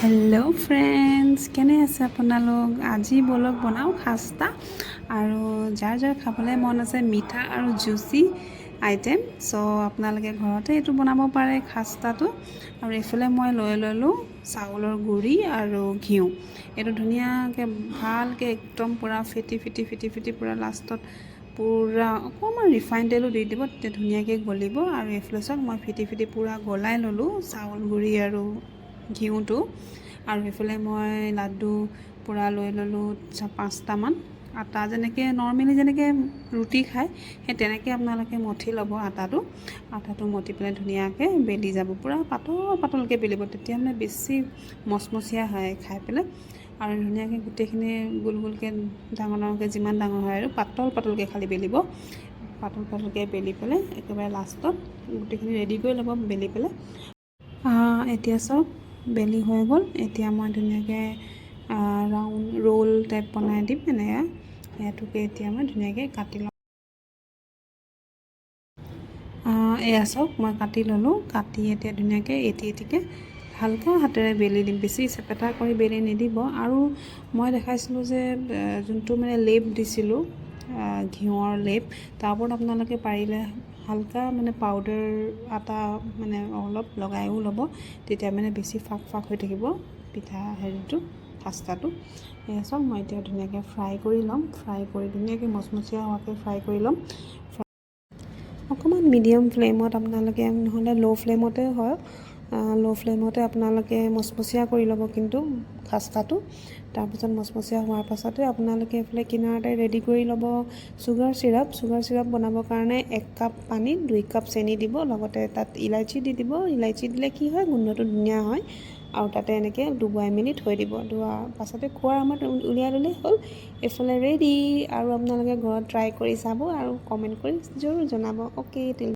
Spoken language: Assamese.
হেল্ল' ফ্ৰেণ্ডছ, কেনে আছে আপোনালোক? আজি বলক বনাওঁ খাস্তা। আৰু যাৰ যাৰ খাবলৈ মন আছে মিঠা আৰু জুচি আইটেম, চ' আপোনালোকে ঘৰতে এইটো বনাব পাৰে খাস্তাটো। আৰু এইফালে মই লৈ ল'লোঁ চাউলৰ গুড়ি আৰু ঘিউ। এইটো ধুনীয়াকৈ ভালকৈ একদম পূৰা ফেটি পূৰা লাষ্টত পূৰা অকণমান ৰিফাইন তেলো দি দিব, তেতিয়া ধুনীয়াকৈ গলিব। আৰু এইফালে চাওক মই ফেটি পূৰা গলাই ল'লোঁ চাউল গুড়ি আৰু ঘিউটো। আৰু এইফালে মই লাড্ডু পূৰা লৈ ল'লোঁ 5টামান। আটা যেনেকৈ নৰ্মেলি যেনেকৈ ৰুটি খায় সেই তেনেকৈ আপোনালোকে মঠি ল'ব আটাটো মঠি পেলাই ধুনীয়াকৈ বেলি যাব, পূৰা পাতলকৈ বেলিব, তেতিয়া মানে বেছি মচমচীয়া হয় খাই পেলাই। আৰু ধুনীয়াকৈ গোটেইখিনি গোলকৈ ডাঙৰকৈ যিমান ডাঙৰ হয় আৰু পাতলকৈ খালি বেলিব। পাতলকৈ বেলি পেলাই একেবাৰে লাষ্টত গোটেইখিনি ৰেডি কৰি ল'ব বেলি পেলাই। এতিয়া চাওক বেলি হৈ গ'ল। এতিয়া মই ধুনীয়াকৈ ৰাউণ্ড ৰোল টাইপ বনাই দিম এনেকৈ। সেইটোকে এতিয়া মই ধুনীয়াকৈ কাটি ল'ম। এয়া চাওক মই কাটি ল'লোঁ। কাটি এতিয়া ধুনীয়াকৈ এটিকৈ হালকা হাতেৰে বেলি দিম, বেছি চেপেটা কৰি বেলি নিদিব। আৰু মই দেখাইছিলোঁ যে যোনটো মানে লেপ দিছিলোঁ ঘিউৰ লেপ, তাৰ ওপৰত আপোনালোকে পাৰিলে হালকা মানে পাউডাৰ আটা মানে অলপ লগাইও ল'ব, তেতিয়া মানে বেছি ফাক হৈ থাকিব পিঠা হেৰিটো খাস্তাটো। এয়া চাওক মই এতিয়া ধুনীয়াকৈ ফ্ৰাই কৰি ল'ম। ফ্ৰাই কৰি ধুনীয়াকৈ মচমচীয়া হোৱাকৈ ফ্ৰাই কৰি ল'ম। অকণমান মিডিয়াম ফ্লেমত আপোনালোকে, নহ'লে ল' ফ্লেমতে হয়, ল' ফ্লেমতে আপোনালোকে মচমচীয়া কৰি ল'ব কিন্তু খাস্তাটো। তাৰপিছত মচমচীয়া হোৱাৰ পাছতে আপোনালোকে এইফালে কিনাৰতে ৰেডি কৰি ল'ব চুগাৰ চিৰাপ বনাবৰ কাৰণে 1 কাপ পানীত 2 কাপ চেনি দিব, লগতে তাত ইলাইচি দি দিব। ইলাইচি দিলে কি হয়, গোন্ধটো ধুনীয়া হয়। আৰু তাতে এনেকৈ ডুবাই মেলি থৈ দিব। ধোৱাৰ পাছতে খোৱাৰ সময়ত উলিয়াই ল'লেই হ'ল। এইফালে ৰেডি। আৰু আপোনালোকে ঘৰত ট্ৰাই কৰি চাব আৰু কমেণ্ট কৰি জৰুৰ জনাব। অ'কে।